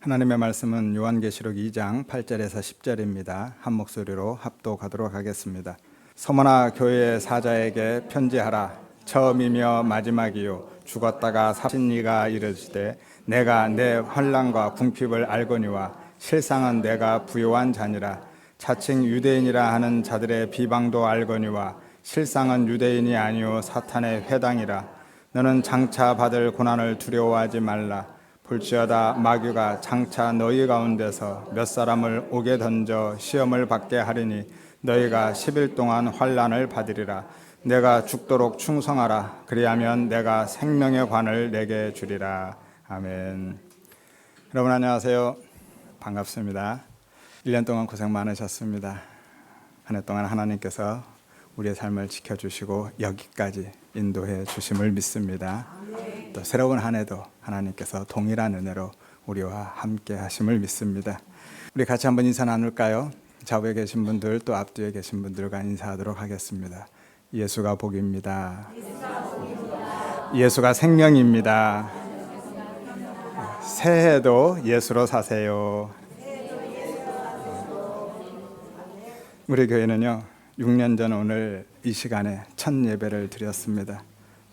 하나님의 말씀은 요한계시록 2장 8절에서 10절입니다. 한 목소리로 합독하도록 하겠습니다. 서머나 교회의 사자에게 편지하라. 처음이며 마지막이요 죽었다가 사신 이가 이르시되 내가 내 환난과 궁핍을 알거니와 실상은 내가 부요한 자니라. 자칭 유대인이라 하는 자들의 비방도 알거니와 실상은 유대인이 아니요 사탄의 회당이라. 너는 장차 받을 고난을 두려워하지 말라. 볼지어다 마귀가 장차 너희 가운데서 몇 사람을 옥에 던져 시험을 받게 하리니 너희가 10일 동안 환난을 받으리라. 내가 죽도록 충성하라. 그리하면 내가 생명의 관을 내게 주리라. 아멘. 여러분 안녕하세요. 반갑습니다. 1년 동안 고생 많으셨습니다. 한 해 동안 하나님께서 우리의 삶을 지켜주시고 여기까지 인도해 주심을 믿습니다. 또 새로운 한 해도 하나님께서 동일한 은혜로 우리와 함께 하심을 믿습니다. 우리 같이 한번 인사 나눌까요? 좌우에 계신 분들 또 앞뒤에 계신 분들과 인사하도록 하겠습니다. 예수가 복입니다. 예수가 생명입니다. 새해도 예수로 사세요. 우리 교회는요 6년 전 오늘 이 시간에 첫 예배를 드렸습니다.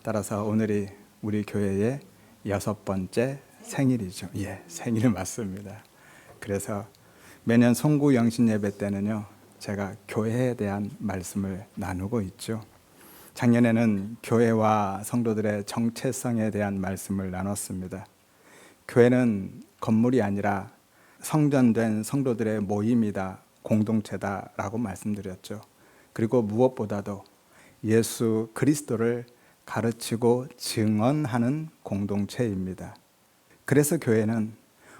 따라서 오늘이 우리 교회의 6번째 생일이죠. 생일 맞습니다. 그래서 매년 송구 영신 예배 때는요 제가 교회에 대한 말씀을 나누고 있죠. 작년에는 교회와 성도들의 정체성에 대한 말씀을 나눴습니다. 교회는 건물이 아니라 성전된 성도들의 모임이다, 공동체다라고 말씀드렸죠. 그리고 무엇보다도 예수 그리스도를 가르치고 증언하는 공동체입니다. 그래서 교회는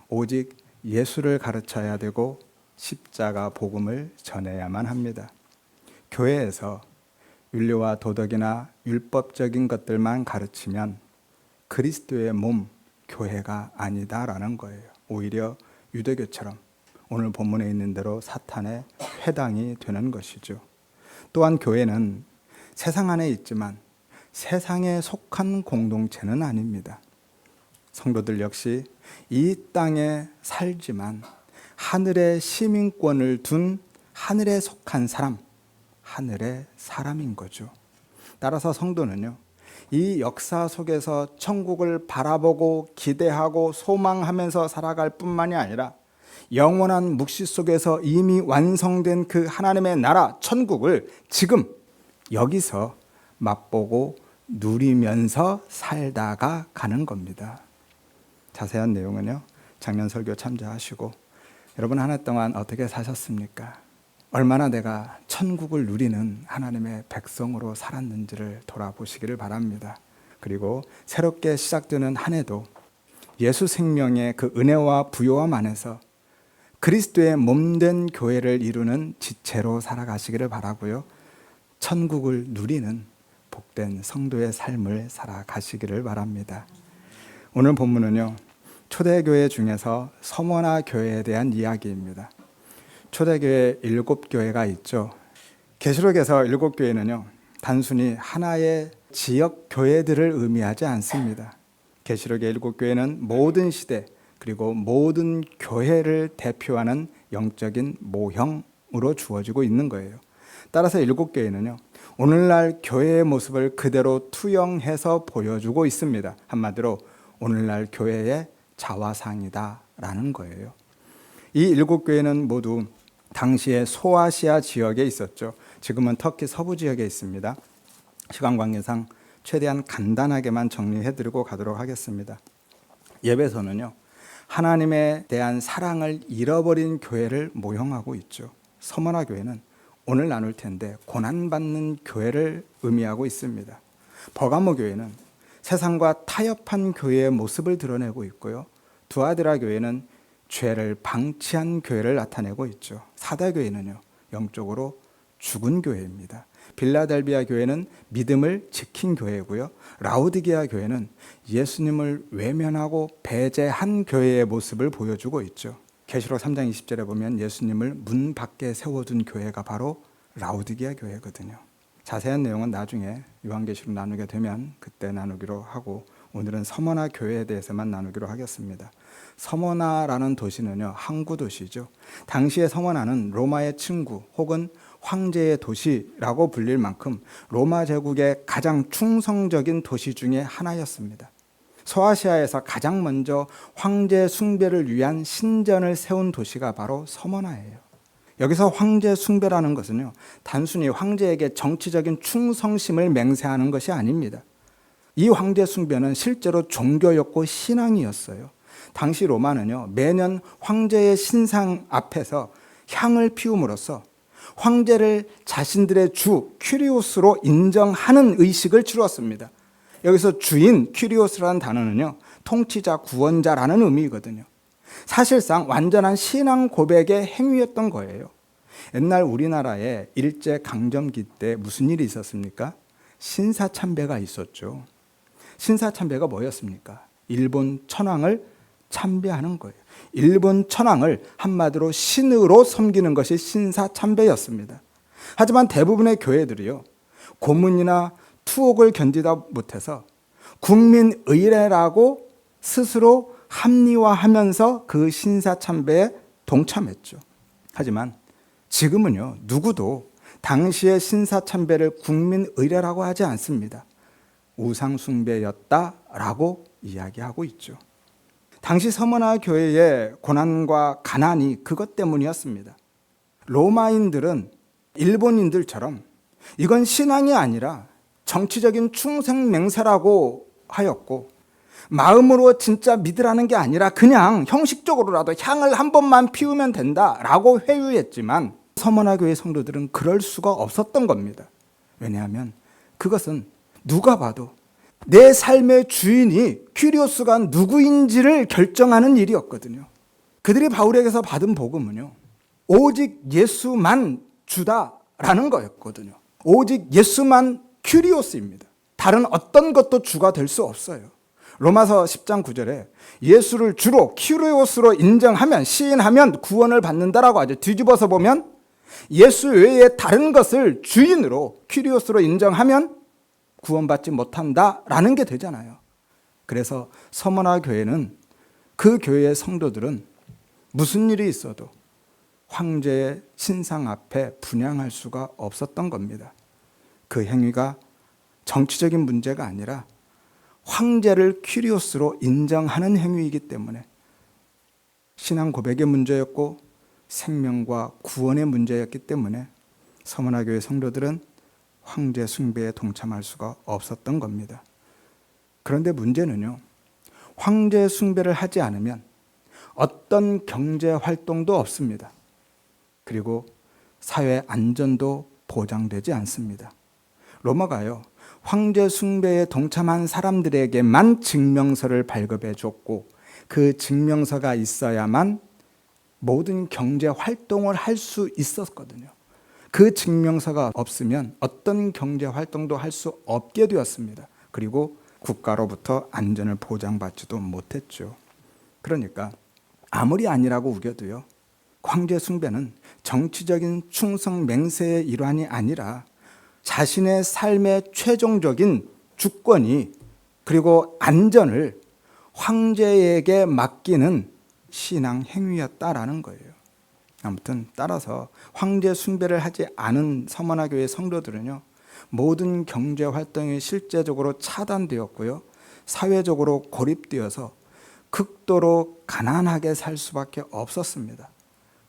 오직 예수를 가르쳐야 되고 십자가 복음을 전해야만 합니다. 교회에서 윤리와 도덕이나 율법적인 것들만 가르치면 그리스도의 몸, 교회가 아니다라는 거예요. 오히려 유대교처럼 오늘 본문에 있는 대로 사탄의 회당이 되는 것이죠. 또한 교회는 세상 안에 있지만 세상에 속한 공동체는 아닙니다. 성도들 역시 이 땅에 살지만 하늘의 시민권을 둔 하늘에 속한 사람, 하늘의 사람인 거죠. 따라서 성도는요, 이 역사 속에서 천국을 바라보고 기대하고 소망하면서 살아갈 뿐만이 아니라 영원한 묵시 속에서 이미 완성된 그 하나님의 나라, 천국을 지금 여기서 맛보고 누리면서 살다가 가는 겁니다. 자세한 내용은요 작년 설교 참조하시고 여러분 한 해 동안 어떻게 사셨습니까? 얼마나 내가 천국을 누리는 하나님의 백성으로 살았는지를 돌아보시기를 바랍니다. 그리고 새롭게 시작되는 한 해도 예수 생명의 그 은혜와 부요함 안에서 그리스도의 몸된 교회를 이루는 지체로 살아가시기를 바라고요. 천국을 누리는 복된 성도의 삶을 살아가시기를 바랍니다. 오늘 본문은요 초대교회 중에서 서머나 교회에 대한 이야기입니다. 초대교회 7교회가 있죠. 계시록에서 7교회는요 단순히 하나의 지역 교회들을 의미하지 않습니다. 계시록의 7교회는 모든 시대 그리고 모든 교회를 대표하는 영적인 모형으로 주어지고 있는 거예요. 따라서 7교회는요 오늘날 교회의 모습을 그대로 투영해서 보여주고 있습니다. 한마디로 오늘날 교회의 자화상이다라는 거예요. 이 7교회는 모두 당시에 소아시아 지역에 있었죠. 지금은 터키 서부 지역에 있습니다. 시간 관계상 최대한 간단하게만 정리해드리고 가도록 하겠습니다. 예배서는요 하나님에 대한 사랑을 잃어버린 교회를 모형하고 있죠. 서머나 교회는 오늘 나눌 텐데 고난받는 교회를 의미하고 있습니다. 버가모 교회는 세상과 타협한 교회의 모습을 드러내고 있고요. 두아드라 교회는 죄를 방치한 교회를 나타내고 있죠. 사다 교회는요 영적으로 죽은 교회입니다. 빌라델비아 교회는 믿음을 지킨 교회고요. 라우디게아 교회는 예수님을 외면하고 배제한 교회의 모습을 보여주고 있죠. 계시록 3장 20절에 보면 예수님을 문 밖에 세워둔 교회가 바로 라우디게아 교회거든요. 자세한 내용은 나중에 요한계시록 나누게 되면 그때 나누기로 하고 오늘은 서머나 교회에 대해서만 나누기로 하겠습니다. 서머나라는 도시는요, 항구 도시죠. 당시의 서머나는 로마의 친구 혹은 황제의 도시라고 불릴 만큼 로마 제국의 가장 충성적인 도시 중에 하나였습니다. 소아시아에서 가장 먼저 황제 숭배를 위한 신전을 세운 도시가 바로 서머나예요. 여기서 황제 숭배라는 것은요, 단순히 황제에게 정치적인 충성심을 맹세하는 것이 아닙니다. 이 황제 숭배는 실제로 종교였고 신앙이었어요. 당시 로마는요, 매년 황제의 신상 앞에서 향을 피움으로써 황제를 자신들의 주 큐리오스로 인정하는 의식을 치루었습니다. 여기서 주인 큐리오스라는 단어는요, 통치자, 구원자라는 의미거든요. 사실상 완전한 신앙 고백의 행위였던 거예요. 옛날 우리나라에 일제강점기 때 무슨 일이 있었습니까? 신사참배가 있었죠. 신사참배가 뭐였습니까? 일본 천황을 참배하는 거예요. 일본 천황을 한마디로 신으로 섬기는 것이 신사참배였습니다. 하지만 대부분의 교회들이요, 고문이나 투옥을 견디다 못해서 국민의례라고 스스로 합리화하면서 그 신사참배에 동참했죠. 하지만 지금은요, 누구도 당시의 신사참배를 국민의례라고 하지 않습니다. 우상숭배였다라고 이야기하고 있죠. 당시 서머나 교회의 고난과 가난이 그것 때문이었습니다. 로마인들은 일본인들처럼 이건 신앙이 아니라 정치적인 충성 맹세라고 하였고, 마음으로 진짜 믿으라는 게 아니라 그냥 형식적으로라도 향을 한 번만 피우면 된다라고 회유했지만 서머나 교회 성도들은 그럴 수가 없었던 겁니다. 왜냐하면 그것은 누가 봐도 내 삶의 주인이 큐리오스가 누구인지를 결정하는 일이었거든요. 그들이 바울에게서 받은 복음은요, 오직 예수만 주다라는 거였거든요. 오직 예수만 큐리오스입니다. 다른 어떤 것도 주가 될 수 없어요. 로마서 10장 9절에 예수를 주로 큐리오스로 인정하면, 시인하면 구원을 받는다라고 하죠. 뒤집어서 보면 예수 외에 다른 것을 주인으로 큐리오스로 인정하면 구원받지 못한다라는 게 되잖아요. 그래서 서머나 교회는, 그 교회의 성도들은 무슨 일이 있어도 황제의 신상 앞에 분향할 수가 없었던 겁니다. 그 행위가 정치적인 문제가 아니라 황제를 큐리오스로 인정하는 행위이기 때문에 신앙 고백의 문제였고 생명과 구원의 문제였기 때문에 서머나 교회 성도들은 황제 숭배에 동참할 수가 없었던 겁니다. 그런데 문제는요, 황제 숭배를 하지 않으면 어떤 경제 활동도 없습니다. 그리고 사회 안전도 보장되지 않습니다. 로마가요, 황제 숭배에 동참한 사람들에게만 증명서를 발급해 줬고, 그 증명서가 있어야만 모든 경제 활동을 할 수 있었거든요. 그 증명서가 없으면 어떤 경제 활동도 할 수 없게 되었습니다. 그리고 국가로부터 안전을 보장받지도 못했죠. 그러니까 아무리 아니라고 우겨도요, 황제 숭배는 정치적인 충성 맹세의 일환이 아니라 자신의 삶의 최종적인 주권이, 그리고 안전을 황제에게 맡기는 신앙 행위였다라는 거예요. 아무튼 따라서 황제 숭배를 하지 않은 서머나 교회 성도들은요, 모든 경제 활동이 실제적으로 차단되었고요, 사회적으로 고립되어서 극도로 가난하게 살 수밖에 없었습니다.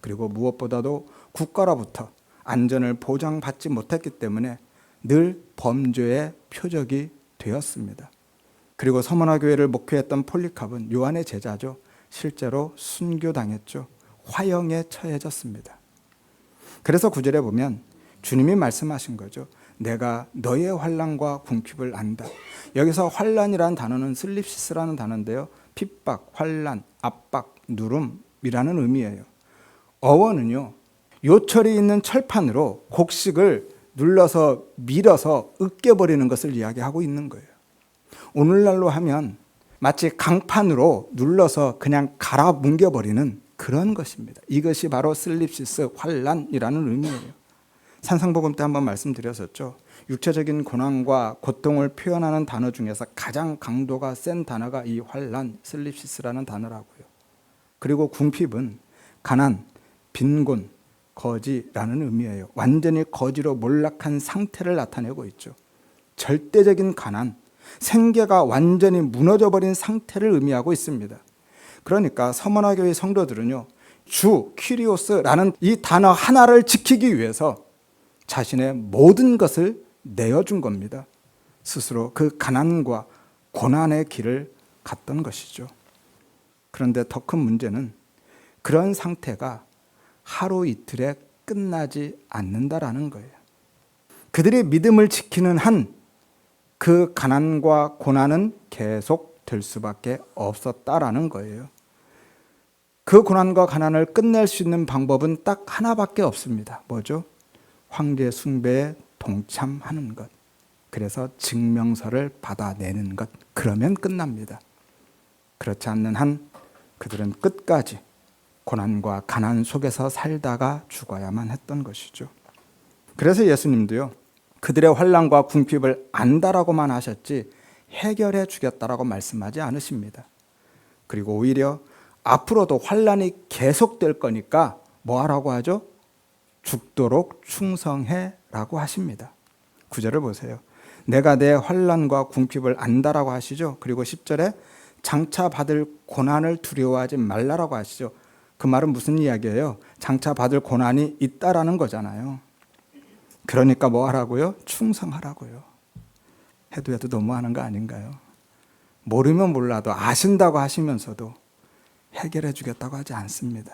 그리고 무엇보다도 국가로부터 안전을 보장받지 못했기 때문에 늘 범죄의 표적이 되었습니다. 그리고 서머나 교회를 목회했던 폴리캅은, 요한의 제자죠, 실제로 순교당했죠. 화형에 처해졌습니다. 그래서 9절에 보면 주님이 말씀하신 거죠. 내가 너의 환난과 궁핍을 안다. 여기서 환난이라는 단어는 슬립시스라는 단어인데요, 핍박, 환난, 압박, 누름이라는 의미예요. 어원은요, 요철이 있는 철판으로 곡식을 눌러서 밀어서 으깨버리는 것을 이야기하고 있는 거예요. 오늘날로 하면 마치 강판으로 눌러서 그냥 갈아 뭉개버리는 그런 것입니다. 이것이 바로 슬립시스, 환난이라는 의미예요. 산상복음 때 한번 말씀드렸었죠. 육체적인 고난과 고통을 표현하는 단어 중에서 가장 강도가 센 단어가 이 환난, 슬립시스라는 단어라고요. 그리고 궁핍은 가난, 빈곤, 거지라는 의미예요. 완전히 거지로 몰락한 상태를 나타내고 있죠. 절대적인 가난, 생계가 완전히 무너져버린 상태를 의미하고 있습니다. 그러니까 서머나 교회 성도들은요, 주, 퀴리오스라는 이 단어 하나를 지키기 위해서 자신의 모든 것을 내어준 겁니다. 스스로 그 가난과 고난의 길을 갔던 것이죠. 그런데 더 큰 문제는 그런 상태가 하루 이틀에 끝나지 않는다라는 거예요. 그들의 믿음을 지키는 한 그 가난과 고난은 계속 될 수밖에 없었다라는 거예요. 그 고난과 가난을 끝낼 수 있는 방법은 딱 하나밖에 없습니다. 뭐죠? 황제 숭배에 동참하는 것. 그래서 증명서를 받아내는 것. 그러면 끝납니다. 그렇지 않는 한 그들은 끝까지 고난과 가난 속에서 살다가 죽어야만 했던 것이죠. 그래서 예수님도요, 그들의 환난과 궁핍을 안다라고만 하셨지 해결해 주겠다라고 말씀하지 않으십니다. 그리고 오히려 앞으로도 환난이 계속될 거니까 뭐 하라고 하죠? 죽도록 충성해라고 하십니다. 9절을 보세요. 내가 내 환난과 궁핍을 안다라고 하시죠. 그리고 10절에 장차 받을 고난을 두려워하지 말라라고 하시죠. 그 말은 무슨 이야기예요? 장차 받을 고난이 있다라는 거잖아요. 그러니까 뭐 하라고요? 충성하라고요. 해도 너무하는 거 아닌가요? 모르면 몰라도 아신다고 하시면서도 해결해 주겠다고 하지 않습니다.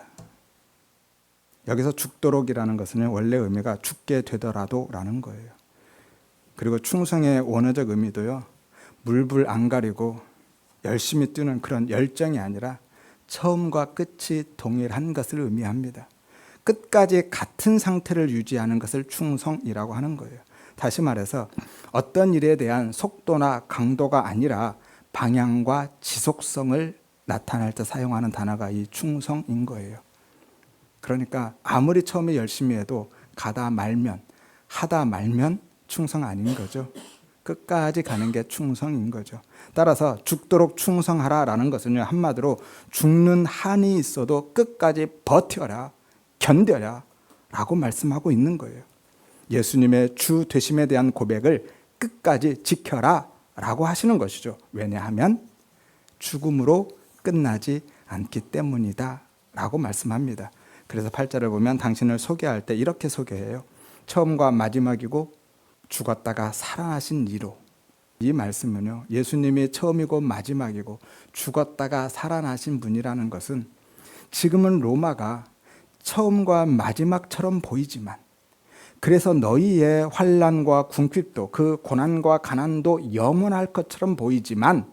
여기서 죽도록이라는 것은 원래 의미가 죽게 되더라도 라는 거예요. 그리고 충성의 원어적 의미도요, 물불 안 가리고 열심히 뛰는 그런 열정이 아니라 처음과 끝이 동일한 것을 의미합니다. 끝까지 같은 상태를 유지하는 것을 충성이라고 하는 거예요. 다시 말해서 어떤 일에 대한 속도나 강도가 아니라 방향과 지속성을 나타낼 때 사용하는 단어가 이 충성인 거예요. 그러니까 아무리 처음에 열심히 해도 가다 말면, 하다 말면 충성 아닌 거죠. 끝까지 가는 게 충성인 거죠. 따라서 죽도록 충성하라라는 것은 한마디로 죽는 한이 있어도 끝까지 버텨라, 견뎌라 라고 말씀하고 있는 거예요. 예수님의 주 되심에 대한 고백을 끝까지 지켜라 라고 하시는 것이죠. 왜냐하면 죽음으로 끝나지 않기 때문이다 라고 말씀합니다. 그래서 8절을 보면 당신을 소개할 때 이렇게 소개해요. 처음과 마지막이고 죽었다가 살아나신 이로. 이 말씀은요, 예수님이 처음이고 마지막이고 죽었다가 살아나신 분이라는 것은 지금은 로마가 처음과 마지막처럼 보이지만, 그래서 너희의 환난과 궁핍도 그 고난과 가난도 영원할 것처럼 보이지만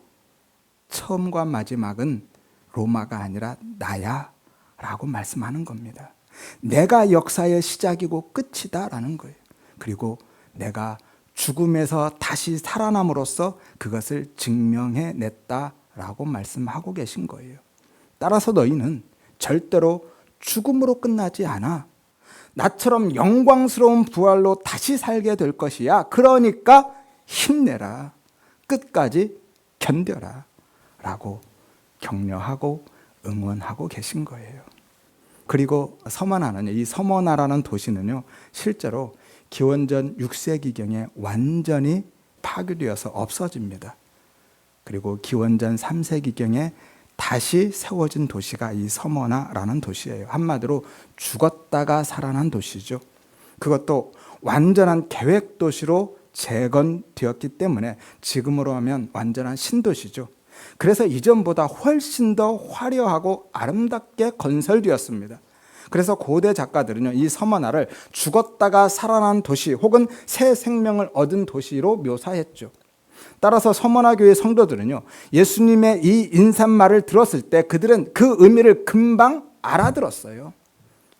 처음과 마지막은 로마가 아니라 나야 라고 말씀하는 겁니다. 내가 역사의 시작이고 끝이다 라는 거예요. 그리고 내가 죽음에서 다시 살아남으로써 그것을 증명해냈다 라고 말씀하고 계신 거예요. 따라서 너희는 절대로 죽음으로 끝나지 않아. 나처럼 영광스러운 부활로 다시 살게 될 것이야. 그러니까 힘내라. 끝까지 견뎌라. 라고 격려하고 응원하고 계신 거예요. 그리고 서머나는, 이 서머나라는 도시는요, 실제로 기원전 6세기경에 완전히 파괴되어서 없어집니다. 그리고 기원전 3세기경에 다시 세워진 도시가 이 서머나라는 도시예요. 한마디로 죽었다가 살아난 도시죠. 그것도 완전한 계획 도시로 재건되었기 때문에 지금으로 하면 완전한 신도시죠. 그래서 이전보다 훨씬 더 화려하고 아름답게 건설되었습니다. 그래서 고대 작가들은요, 이 서머나를 죽었다가 살아난 도시 혹은 새 생명을 얻은 도시로 묘사했죠. 따라서 서머나 교회 성도들은요, 예수님의 이 인사말을 들었을 때 그들은 그 의미를 금방 알아들었어요.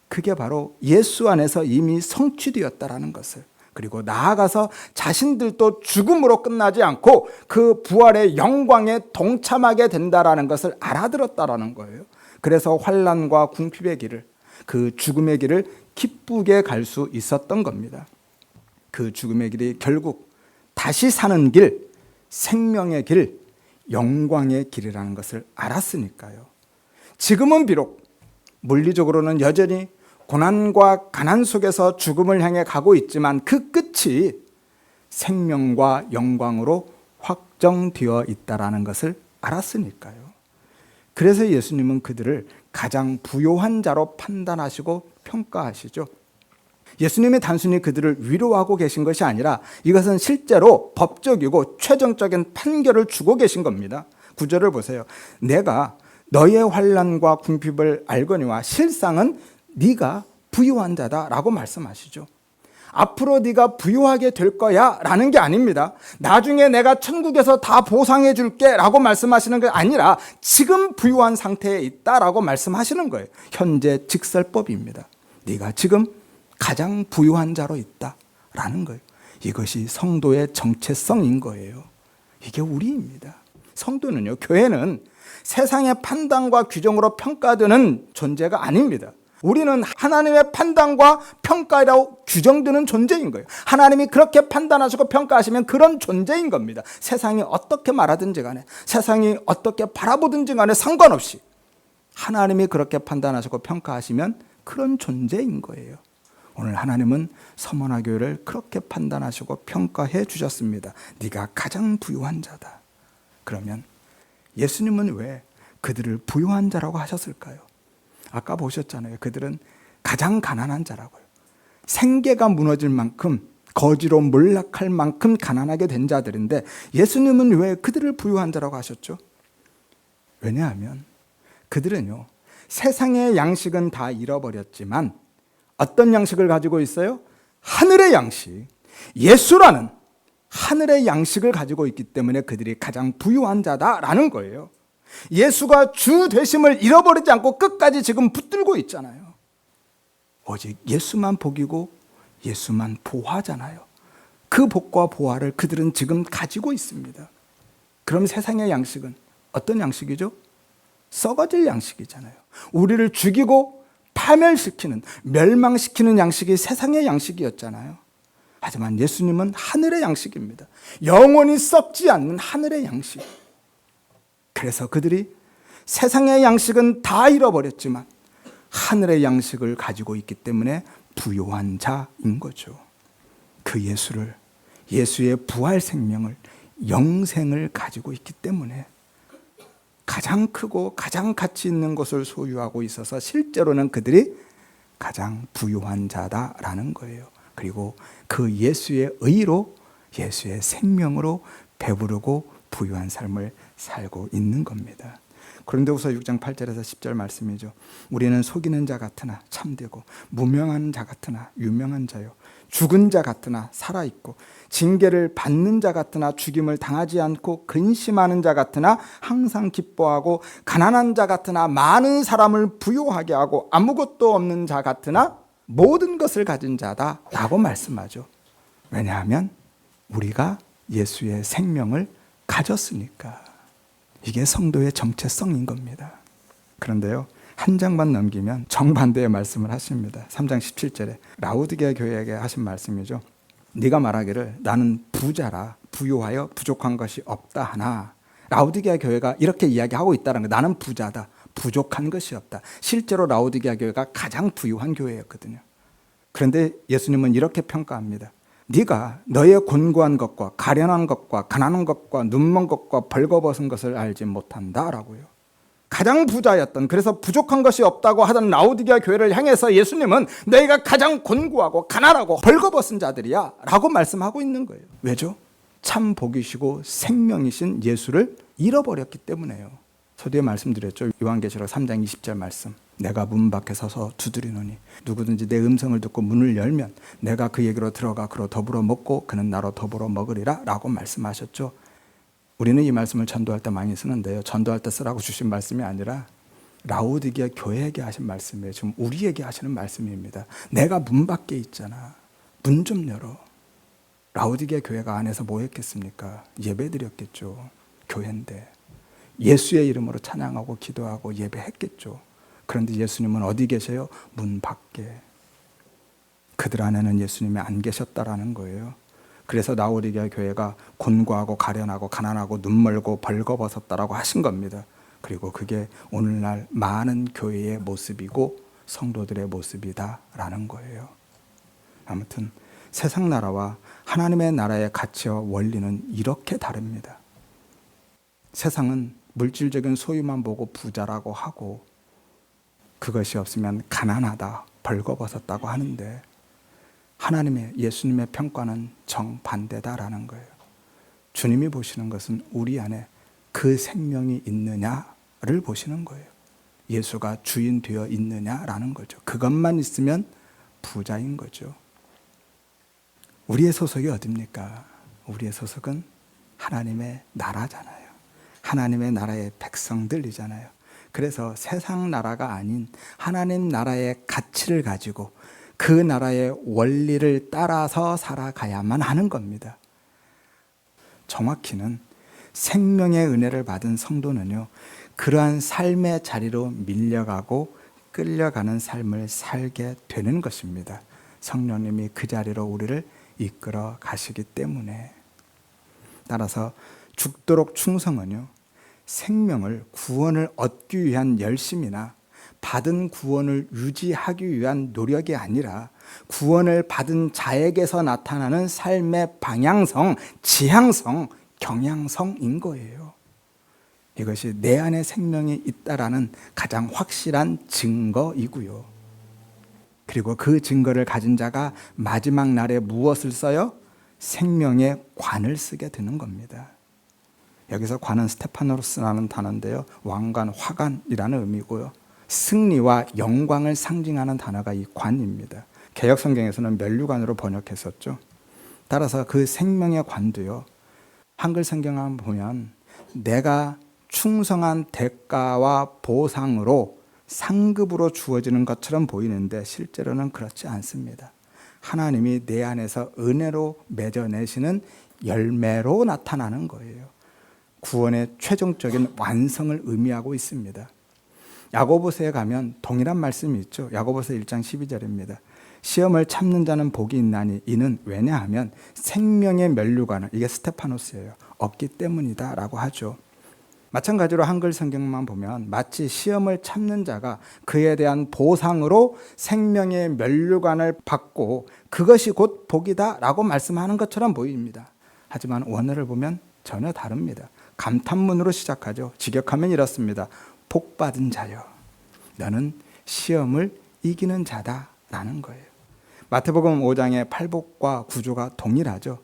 그게 바로 예수 안에서 이미 성취되었다라는 것을, 그리고 나아가서 자신들도 죽음으로 끝나지 않고 그 부활의 영광에 동참하게 된다라는 것을 알아들었다라는 거예요. 그래서 환난과 궁핍의 길을, 그 죽음의 길을 기쁘게 갈 수 있었던 겁니다. 그 죽음의 길이 결국 다시 사는 길, 생명의 길, 영광의 길이라는 것을 알았으니까요. 지금은 비록 물리적으로는 여전히 고난과 가난 속에서 죽음을 향해 가고 있지만 그 끝이 생명과 영광으로 확정되어 있다라는 것을 알았으니까요. 그래서 예수님은 그들을 가장 부요한 자로 판단하시고 평가하시죠. 예수님이 단순히 그들을 위로하고 계신 것이 아니라 이것은 실제로 법적이고 최종적인 판결을 주고 계신 겁니다. 9절을 보세요. 내가 너의 환난과 궁핍을 알거니와 실상은 네가 부유한 자다라고 말씀하시죠. 앞으로 네가 부유하게 될 거야 라는 게 아닙니다. 나중에 내가 천국에서 다 보상해 줄게 라고 말씀하시는 게 아니라 지금 부유한 상태에 있다라고 말씀하시는 거예요. 현재 직설법입니다. 네가 지금 가장 부유한 자로 있다라는 거예요. 이것이 성도의 정체성인 거예요. 이게 우리입니다. 성도는요, 교회는 세상의 판단과 규정으로 평가되는 존재가 아닙니다. 우리는 하나님의 판단과 평가라고 규정되는 존재인 거예요. 하나님이 그렇게 판단하시고 평가하시면 그런 존재인 겁니다. 세상이 어떻게 말하든지 간에, 세상이 어떻게 바라보든지 간에 상관없이 하나님이 그렇게 판단하시고 평가하시면 그런 존재인 거예요. 오늘 하나님은 서머나 교회를 그렇게 판단하시고 평가해 주셨습니다. 네가 가장 부유한 자다. 그러면 예수님은 왜 그들을 부유한 자라고 하셨을까요? 아까 보셨잖아요. 그들은 가장 가난한 자라고요. 생계가 무너질 만큼, 거지로 몰락할 만큼 가난하게 된 자들인데 예수님은 왜 그들을 부유한 자라고 하셨죠? 왜냐하면 그들은요, 세상의 양식은 다 잃어버렸지만 어떤 양식을 가지고 있어요? 하늘의 양식, 예수라는 하늘의 양식을 가지고 있기 때문에 그들이 가장 부유한 자다라는 거예요. 예수가 주 되심을 잃어버리지 않고 끝까지 지금 붙들고 있잖아요. 오직 예수만 복이고 예수만 보화잖아요. 그 복과 보화를 그들은 지금 가지고 있습니다. 그럼 세상의 양식은 어떤 양식이죠? 썩어질 양식이잖아요. 우리를 죽이고 파멸시키는, 멸망시키는 양식이 세상의 양식이었잖아요. 하지만 예수님은 하늘의 양식입니다. 영원히 썩지 않는 하늘의 양식. 그래서 그들이 세상의 양식은 다 잃어버렸지만 하늘의 양식을 가지고 있기 때문에 부요한 자인 거죠. 그 예수를, 예수의 부활 생명을, 영생을 가지고 있기 때문에 가장 크고 가장 가치 있는 것을 소유하고 있어서 실제로는 그들이 가장 부유한 자다라는 거예요. 그리고 그 예수의 의로, 예수의 생명으로 배부르고 부유한 삶을 살고 있는 겁니다. 고린도후서 6장 8절에서 10절 말씀이죠. 우리는 속이는 자 같으나 참되고 무명한 자 같으나 유명한 자요, 죽은 자 같으나 살아있고 징계를 받는 자 같으나 죽임을 당하지 않고 근심하는 자 같으나 항상 기뻐하고 가난한 자 같으나 많은 사람을 부유하게 하고 아무것도 없는 자 같으나 모든 것을 가진 자다라고 말씀하죠. 왜냐하면 우리가 예수의 생명을 가졌으니까. 이게 성도의 정체성인 겁니다. 그런데요, 한 장만 넘기면 정반대의 말씀을 하십니다. 3장 17절에 라우디게아 교회에게 하신 말씀이죠. 네가 말하기를 나는 부자라 부요하여 부족한 것이 없다 하나, 라우디게아 교회가 이렇게 이야기하고 있다는 거. 나는 부자다, 부족한 것이 없다. 실제로 라우디게아 교회가 가장 부유한 교회였거든요. 그런데 예수님은 이렇게 평가합니다. 네가 너의 곤고한 것과 가련한 것과 가난한 것과 눈먼 것과 벌거벗은 것을 알지 못한다라고요. 가장 부자였던, 그래서 부족한 것이 없다고 하던 라우디게아 교회를 향해서 예수님은 너희가 가장 곤고하고 가난하고 벌거벗은 자들이야 라고 말씀하고 있는 거예요. 왜죠? 참 복이시고 생명이신 예수를 잃어버렸기 때문에요. 서두에 말씀드렸죠. 요한계시록 3장 20절 말씀. 내가 문 밖에 서서 두드리노니 누구든지 내 음성을 듣고 문을 열면 내가 그에게로 들어가 그로 더불어 먹고 그는 나로 더불어 먹으리라 라고 말씀하셨죠. 우리는 이 말씀을 전도할 때 많이 쓰는데요, 전도할 때 쓰라고 주신 말씀이 아니라 라우디게아 교회에게 하신 말씀이에요. 지금 우리에게 하시는 말씀입니다. 내가 문 밖에 있잖아, 문 좀 열어. 라우디게아 교회가 안에서 뭐 했겠습니까? 예배드렸겠죠. 교회인데 예수의 이름으로 찬양하고 기도하고 예배했겠죠. 그런데 예수님은 어디 계세요? 문 밖에. 그들 안에는 예수님이 안 계셨다라는 거예요. 그래서 라오디게아 교회가 곤고하고 가련하고 가난하고 눈멀고 벌거벗었다라고 하신 겁니다. 그리고 그게 오늘날 많은 교회의 모습이고 성도들의 모습이다라는 거예요. 아무튼 세상 나라와 하나님의 나라의 가치와 원리는 이렇게 다릅니다. 세상은 물질적인 소유만 보고 부자라고 하고 그것이 없으면 가난하다, 벌거벗었다고 하는데 하나님의 예수님의 평가는 정반대다라는 거예요. 주님이 보시는 것은 우리 안에 그 생명이 있느냐를 보시는 거예요. 예수가 주인 되어 있느냐라는 거죠. 그것만 있으면 부자인 거죠. 우리의 소속이 어딥니까? 우리의 소속은 하나님의 나라잖아요. 하나님의 나라의 백성들이잖아요. 그래서 세상 나라가 아닌 하나님 나라의 가치를 가지고 그 나라의 원리를 따라서 살아가야만 하는 겁니다. 정확히는 생명의 은혜를 받은 성도는요, 그러한 삶의 자리로 밀려가고 끌려가는 삶을 살게 되는 것입니다. 성령님이 그 자리로 우리를 이끌어 가시기 때문에. 따라서 죽도록 충성은요, 생명을 구원을 얻기 위한 열심이나 받은 구원을 유지하기 위한 노력이 아니라 구원을 받은 자에게서 나타나는 삶의 방향성, 지향성, 경향성인 거예요. 이것이 내 안에 생명이 있다라는 가장 확실한 증거이고요. 그리고 그 증거를 가진 자가 마지막 날에 무엇을 써요? 생명의 관을 쓰게 되는 겁니다. 여기서 관은 스테파노스라는 단어인데요, 왕관, 화관이라는 의미고요, 승리와 영광을 상징하는 단어가 이 관입니다. 개역성경에서는 면류관으로 번역했었죠. 따라서 그 생명의 관도요, 한글 성경을 보면 내가 충성한 대가와 보상으로 상급으로 주어지는 것처럼 보이는데 실제로는 그렇지 않습니다. 하나님이 내 안에서 은혜로 맺어내시는 열매로 나타나는 거예요. 구원의 최종적인 완성을 의미하고 있습니다. 야고보서에 가면 동일한 말씀이 있죠. 야고보서 1장 12절입니다. 시험을 참는 자는 복이 있나니 이는 왜냐하면 생명의 면류관을, 이게 스테파노스예요, 얻기 때문이다 라고 하죠. 마찬가지로 한글 성경만 보면 마치 시험을 참는 자가 그에 대한 보상으로 생명의 면류관을 받고 그것이 곧 복이다 라고 말씀하는 것처럼 보입니다. 하지만 원어를 보면 전혀 다릅니다. 감탄문으로 시작하죠. 직역하면 이렇습니다. 복 받은 자여, 너는 시험을 이기는 자다라는 거예요. 마태복음 5장의 팔복과 구조가 동일하죠.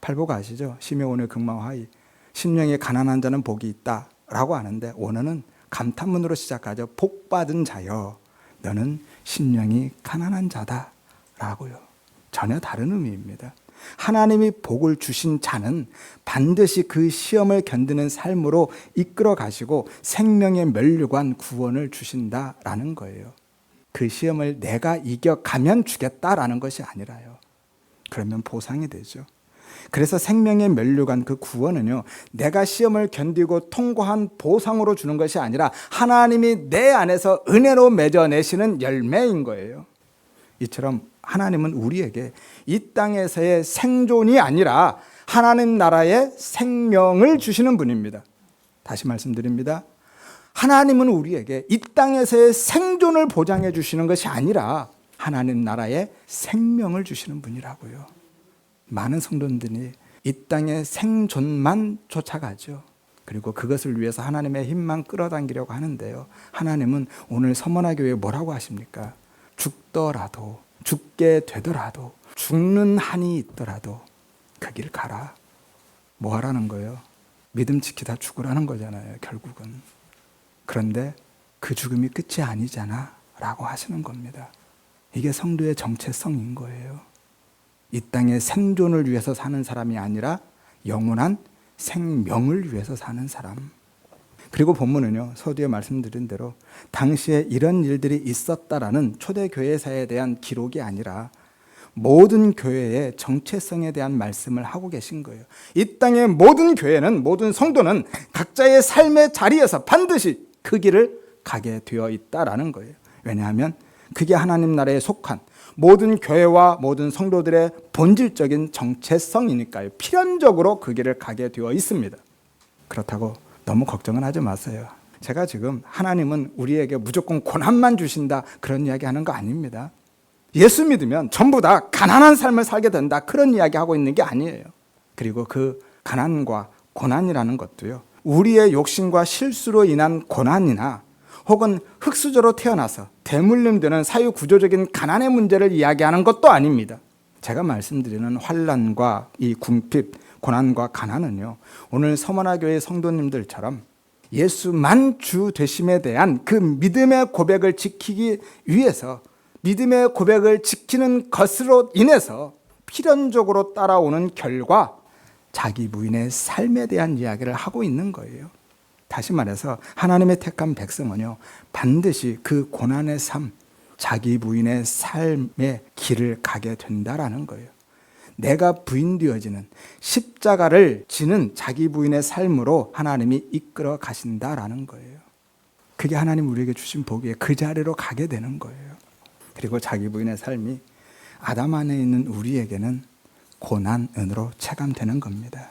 팔복 아시죠? 심해오늘 극마화이, 심령이 가난한 자는 복이 있다라고 하는데 원어는 감탄문으로 시작하죠. 복 받은 자여, 너는 심령이 가난한 자다라고요. 전혀 다른 의미입니다. 하나님이 복을 주신 자는 반드시 그 시험을 견디는 삶으로 이끌어 가시고 생명의 면류관 구원을 주신다라는 거예요. 그 시험을 내가 이겨가면 주겠다라는 것이 아니라요. 그러면 보상이 되죠. 그래서 생명의 면류관 그 구원은요, 내가 시험을 견디고 통과한 보상으로 주는 것이 아니라 하나님이 내 안에서 은혜로 맺어내시는 열매인 거예요. 이처럼 하나님은 우리에게 이 땅에서의 생존이 아니라 하나님 나라의 생명을 주시는 분입니다. 다시 말씀드립니다. 하나님은 우리에게 이 땅에서의 생존을 보장해 주시는 것이 아니라 하나님 나라의 생명을 주시는 분이라고요. 많은 성도들이 이 땅의 생존만 쫓아가죠. 그리고 그것을 위해서 하나님의 힘만 끌어당기려고 하는데요, 하나님은 오늘 서머나 교회에 뭐라고 하십니까? 죽더라도, 죽게 되더라도, 죽는 한이 있더라도 그 길 가라. 뭐 하라는 거예요? 믿음 지키다 죽으라는 거잖아요, 결국은. 그런데 그 죽음이 끝이 아니잖아 라고 하시는 겁니다. 이게 성도의 정체성인 거예요. 이 땅의 생존을 위해서 사는 사람이 아니라 영원한 생명을 위해서 사는 사람. 그리고 본문은요, 서두에 말씀드린 대로 당시에 이런 일들이 있었다라는 초대교회사에 대한 기록이 아니라 모든 교회의 정체성에 대한 말씀을 하고 계신 거예요. 이 땅의 모든 교회는, 모든 성도는 각자의 삶의 자리에서 반드시 그 길을 가게 되어 있다라는 거예요. 왜냐하면 그게 하나님 나라에 속한 모든 교회와 모든 성도들의 본질적인 정체성이니까요. 필연적으로 그 길을 가게 되어 있습니다. 그렇다고 너무 걱정은 하지 마세요. 제가 지금 하나님은 우리에게 무조건 고난만 주신다 그런 이야기 하는 거 아닙니다. 예수 믿으면 전부 다 가난한 삶을 살게 된다 그런 이야기 하고 있는 게 아니에요. 그리고 그 가난과 고난이라는 것도요, 우리의 욕심과 실수로 인한 고난이나 혹은 흙수저로 태어나서 대물림되는 사유구조적인 가난의 문제를 이야기하는 것도 아닙니다. 제가 말씀드리는 환난과 이 궁핍, 고난과 가난은요, 오늘 서머나교회 성도님들처럼 예수만 주 되심에 대한 그 믿음의 고백을 지키기 위해서 믿음의 고백을 지키는 것으로 인해서 필연적으로 따라오는 결과 자기 부인의 삶에 대한 이야기를 하고 있는 거예요. 다시 말해서 하나님의 택한 백성은요, 반드시 그 고난의 삶, 자기 부인의 삶의 길을 가게 된다라는 거예요. 내가 부인되어지는 십자가를 지는 자기 부인의 삶으로 하나님이 이끌어 가신다라는 거예요. 그게 하나님 우리에게 주신 복이에요. 그 자리로 가게 되는 거예요. 그리고 자기 부인의 삶이 아담 안에 있는 우리에게는 고난으로 체감되는 겁니다.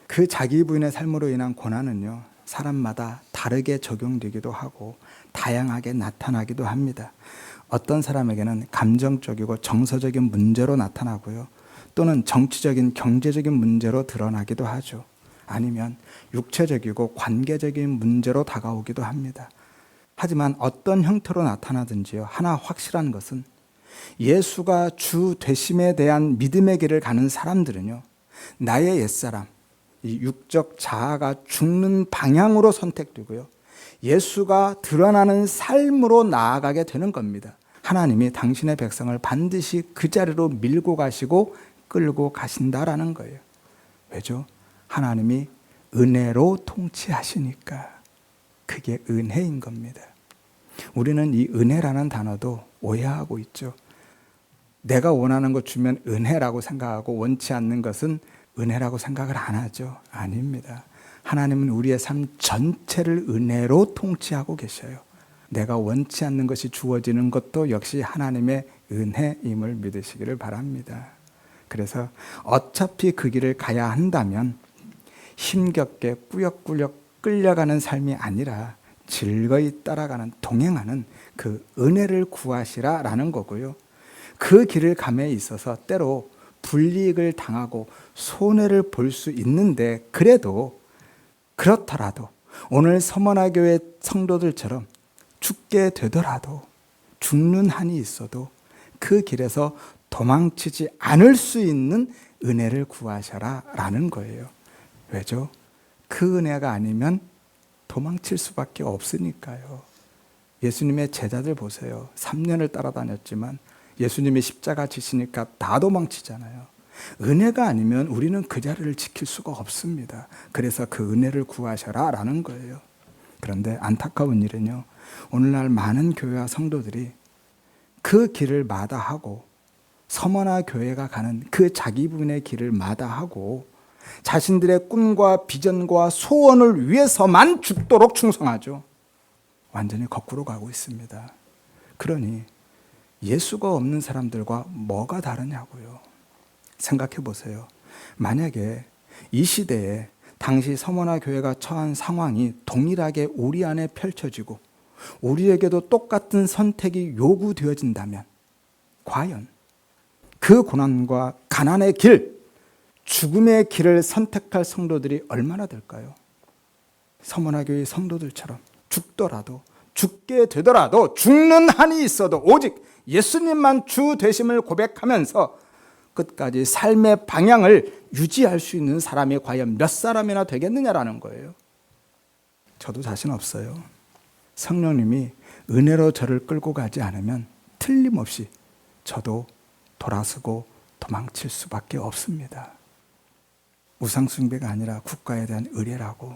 그 자기 부인의 삶으로 인한 고난은요, 사람마다 다르게 적용되기도 하고 다양하게 나타나기도 합니다. 어떤 사람에게는 감정적이고 정서적인 문제로 나타나고요, 또는 정치적인 경제적인 문제로 드러나기도 하죠. 아니면 육체적이고 관계적인 문제로 다가오기도 합니다. 하지만 어떤 형태로 나타나든지요, 하나 확실한 것은 예수가 주 되심에 대한 믿음의 길을 가는 사람들은요, 나의 옛사람, 이 육적 자아가 죽는 방향으로 선택되고요, 예수가 드러나는 삶으로 나아가게 되는 겁니다. 하나님이 당신의 백성을 반드시 그 자리로 밀고 가시고 끌고 가신다라는 거예요. 왜죠? 하나님이 은혜로 통치하시니까. 그게 은혜인 겁니다. 우리는 이 은혜라는 단어도 오해하고 있죠. 내가 원하는 것 주면 은혜라고 생각하고 원치 않는 것은 은혜라고 생각을 안 하죠. 아닙니다. 하나님은 우리의 삶 전체를 은혜로 통치하고 계셔요. 내가 원치 않는 것이 주어지는 것도 역시 하나님의 은혜임을 믿으시기를 바랍니다. 그래서 어차피 그 길을 가야 한다면 힘겹게 꾸역꾸역 끌려가는 삶이 아니라 즐거이 따라가는, 동행하는 그 은혜를 구하시라라는 거고요. 그 길을 감에 있어서 때로 불이익을 당하고 손해를 볼 수 있는데, 그래도 그렇더라도 오늘 서머나교회 성도들처럼 죽게 되더라도, 죽는 한이 있어도 그 길에서 도망치지 않을 수 있는 은혜를 구하셔라라는 거예요. 왜죠? 그 은혜가 아니면 도망칠 수밖에 없으니까요. 예수님의 제자들 보세요. 3년을 따라다녔지만 예수님이 십자가 지시니까 다 도망치잖아요. 은혜가 아니면 우리는 그 자리를 지킬 수가 없습니다. 그래서 그 은혜를 구하셔라라는 거예요. 그런데 안타까운 일은요, 오늘날 많은 교회와 성도들이 그 길을 마다하고 서머나 교회가 가는 그 자기 부인의 길을 마다하고 자신들의 꿈과 비전과 소원을 위해서만 죽도록 충성하죠. 완전히 거꾸로 가고 있습니다. 그러니 예수가 없는 사람들과 뭐가 다르냐고요. 생각해 보세요. 만약에 이 시대에 당시 서머나 교회가 처한 상황이 동일하게 우리 안에 펼쳐지고 우리에게도 똑같은 선택이 요구되어진다면 과연 그 고난과 가난의 길, 죽음의 길을 선택할 성도들이 얼마나 될까요? 서머나 교회 성도들처럼 죽더라도, 죽게 되더라도, 죽는 한이 있어도 오직 예수님만 주 되심을 고백하면서 끝까지 삶의 방향을 유지할 수 있는 사람이 과연 몇 사람이나 되겠느냐라는 거예요. 저도 자신 없어요. 성령님이 은혜로 저를 끌고 가지 않으면 틀림없이 저도 돌아서고 도망칠 수밖에 없습니다. 우상숭배가 아니라 국가에 대한 의례라고,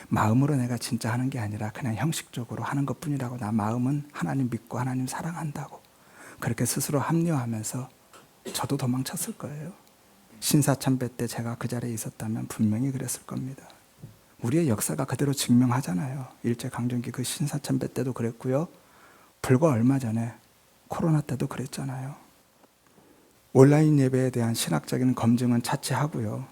마음으로 내가 진짜 하는 게 아니라 그냥 형식적으로 하는 것뿐이라고, 나 마음은 하나님 믿고 하나님 사랑한다고 그렇게 스스로 합리화하면서 저도 도망쳤을 거예요. 신사참배 때 제가 그 자리에 있었다면 분명히 그랬을 겁니다. 우리의 역사가 그대로 증명하잖아요. 일제강점기 그 신사참배 때도 그랬고요. 불과 얼마 전에 코로나 때도 그랬잖아요. 온라인 예배에 대한 신학적인 검증은 차치하고요.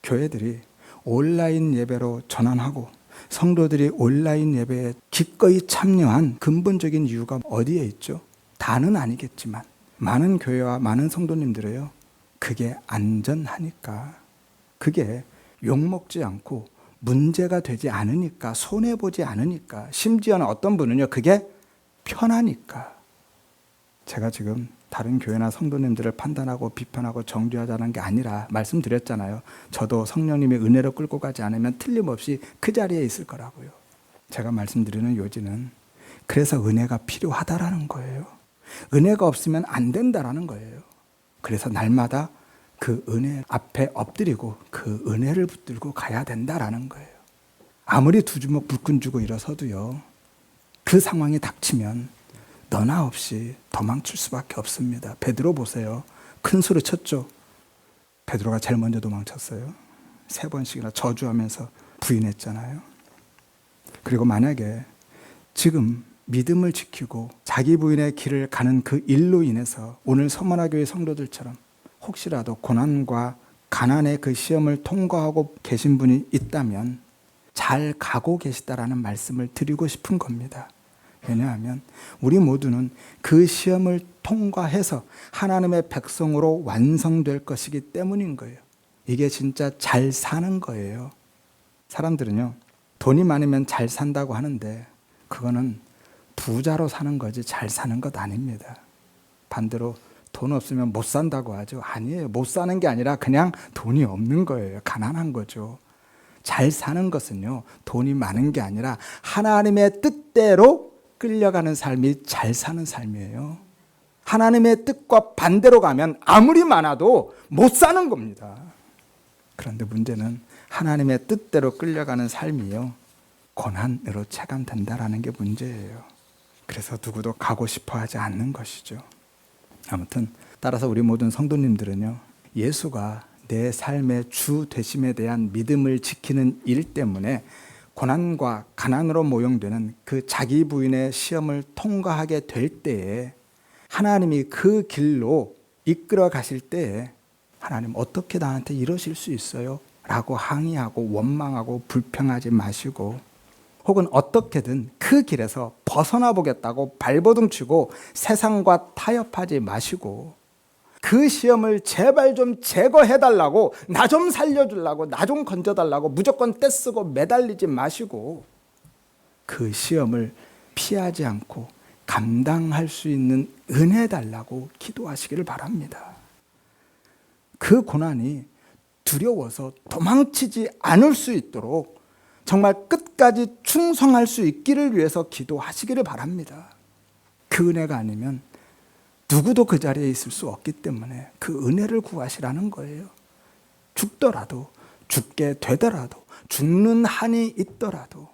교회들이 온라인 예배로 전환하고 성도들이 온라인 예배에 기꺼이 참여한 근본적인 이유가 어디에 있죠? 다는 아니겠지만 많은 교회와 많은 성도님들이요, 그게 안전하니까, 그게 욕먹지 않고 문제가 되지 않으니까, 손해보지 않으니까, 심지어는 어떤 분은요, 그게 편하니까. 제가 지금 다른 교회나 성도님들을 판단하고 비판하고 정죄하자는 게 아니라 말씀드렸잖아요. 저도 성령님의 은혜로 끌고 가지 않으면 틀림없이 그 자리에 있을 거라고요. 제가 말씀드리는 요지는 그래서 은혜가 필요하다라는 거예요. 은혜가 없으면 안 된다라는 거예요. 그래서 날마다 그 은혜 앞에 엎드리고 그 은혜를 붙들고 가야 된다라는 거예요. 아무리 두 주먹 불끈 쥐고 일어서도요, 그 상황이 닥치면 너나 없이 도망칠 수밖에 없습니다. 베드로 보세요. 큰 소리 쳤죠. 베드로가 제일 먼저 도망쳤어요. 3번씩이나 저주하면서 부인했잖아요. 그리고 만약에 지금 믿음을 지키고 자기 부인의 길을 가는 그 일로 인해서 오늘 서머나교회 성도들처럼 혹시라도 고난과 가난의 그 시험을 통과하고 계신 분이 있다면 잘 가고 계시다라는 말씀을 드리고 싶은 겁니다. 왜냐하면 우리 모두는 그 시험을 통과해서 하나님의 백성으로 완성될 것이기 때문인 거예요. 이게 진짜 잘 사는 거예요. 사람들은요, 돈이 많으면 잘 산다고 하는데 그거는 부자로 사는 거지 잘 사는 것 아닙니다. 반대로 돈 없으면 못 산다고 하죠. 아니에요. 못 사는 게 아니라 그냥 돈이 없는 거예요. 가난한 거죠. 잘 사는 것은요, 돈이 많은 게 아니라 하나님의 뜻대로 끌려가는 삶이 잘 사는 삶이에요. 하나님의 뜻과 반대로 가면 아무리 많아도 못 사는 겁니다. 그런데 문제는 하나님의 뜻대로 끌려가는 삶이요, 고난으로 체감된다라는 게 문제예요. 그래서 누구도 가고 싶어 하지 않는 것이죠. 아무튼 따라서 우리 모든 성도님들은요, 예수가 내 삶의 주 되심에 대한 믿음을 지키는 일 때문에 고난과 가난으로 모형되는 그 자기 부인의 시험을 통과하게 될 때에 하나님이 그 길로 이끌어 가실 때에 하나님 어떻게 나한테 이러실 수 있어요? 라고 항의하고 원망하고 불평하지 마시고, 혹은 어떻게든 그 길에서 벗어나 보겠다고 발버둥 치고 세상과 타협하지 마시고, 그 시험을 제발 좀 제거해달라고, 나 좀 살려주려고, 나 좀 건져달라고 무조건 떼쓰고 매달리지 마시고, 그 시험을 피하지 않고 감당할 수 있는 은혜 달라고 기도하시기를 바랍니다. 그 고난이 두려워서 도망치지 않을 수 있도록 정말 끝까지 충성할 수 있기를 위해서 기도하시기를 바랍니다. 그 은혜가 아니면 누구도 그 자리에 있을 수 없기 때문에 그 은혜를 구하시라는 거예요. 죽더라도, 죽게 되더라도, 죽는 한이 있더라도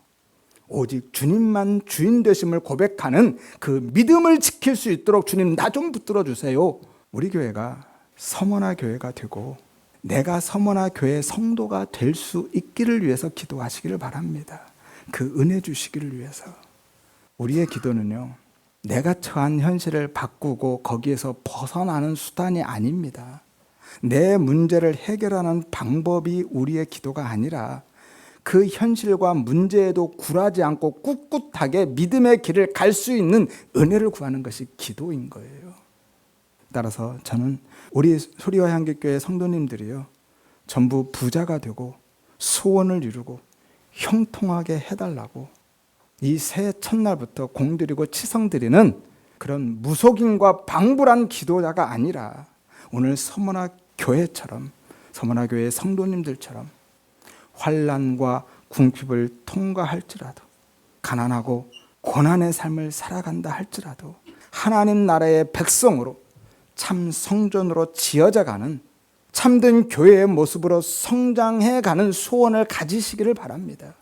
오직 주님만 주인 되심을 고백하는 그 믿음을 지킬 수 있도록 주님 나 좀 붙들어 주세요. 우리 교회가 서머나 교회가 되고 내가 서머나 교회 성도가 될 수 있기를 위해서 기도하시기를 바랍니다. 그 은혜 주시기를 위해서. 우리의 기도는요, 내가 처한 현실을 바꾸고 거기에서 벗어나는 수단이 아닙니다. 내 문제를 해결하는 방법이 우리의 기도가 아니라 그 현실과 문제에도 굴하지 않고 꿋꿋하게 믿음의 길을 갈 수 있는 은혜를 구하는 것이 기도인 거예요. 따라서 저는 우리 소리와 향기교회 성도님들이요, 전부 부자가 되고 소원을 이루고 형통하게 해달라고 이 새해 첫날부터 공드리고 치성드리는 그런 무속인과 방불한 기도자가 아니라 오늘 서머나 교회처럼, 서머나 교회 성도님들처럼 환난과 궁핍을 통과할지라도, 가난하고 고난의 삶을 살아간다 할지라도 하나님 나라의 백성으로 참 성전으로 지어져가는 참된 교회의 모습으로 성장해가는 소원을 가지시기를 바랍니다.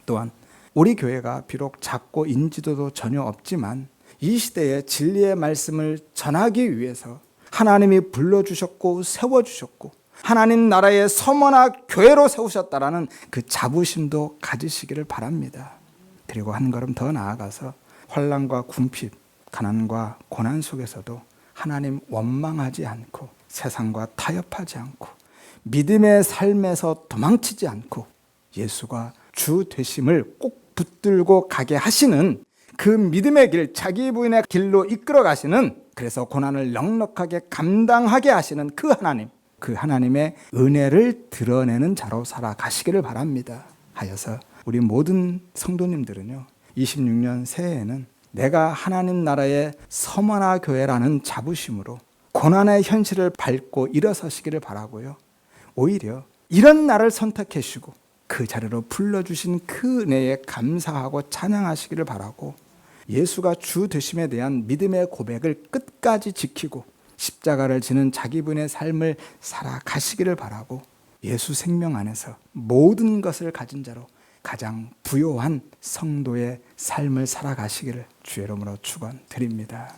또한 우리 교회가 비록 작고 인지도도 전혀 없지만 이 시대에 진리의 말씀을 전하기 위해서 하나님이 불러주셨고 세워주셨고 하나님 나라의 서머나 교회로 세우셨다라는 그 자부심도 가지시기를 바랍니다. 그리고 한 걸음 더 나아가서 환난과 궁핍, 가난과 고난 속에서도 하나님 원망하지 않고 세상과 타협하지 않고 믿음의 삶에서 도망치지 않고 예수가 주 되심을 꼭 붙들고 가게 하시는 그 믿음의 길, 자기 부인의 길로 이끌어 가시는, 그래서 고난을 넉넉하게 감당하게 하시는 그 하나님, 그 하나님의 은혜를 드러내는 자로 살아가시기를 바랍니다. 하여서 우리 모든 성도님들은요, 26년 새해에는 내가 하나님 나라의 서머나 교회라는 자부심으로 고난의 현실을 밟고 일어서시기를 바라고요. 오히려 이런 날을 선택해 주시고 그 자리로 불러주신 그 은혜에 감사하고 찬양하시기를 바라고, 예수가 주 되심에 대한 믿음의 고백을 끝까지 지키고 십자가를 지는 자기 분의 삶을 살아가시기를 바라고, 예수 생명 안에서 모든 것을 가진 자로 가장 부요한 성도의 삶을 살아가시기를 주의 이름으로 축원드립니다.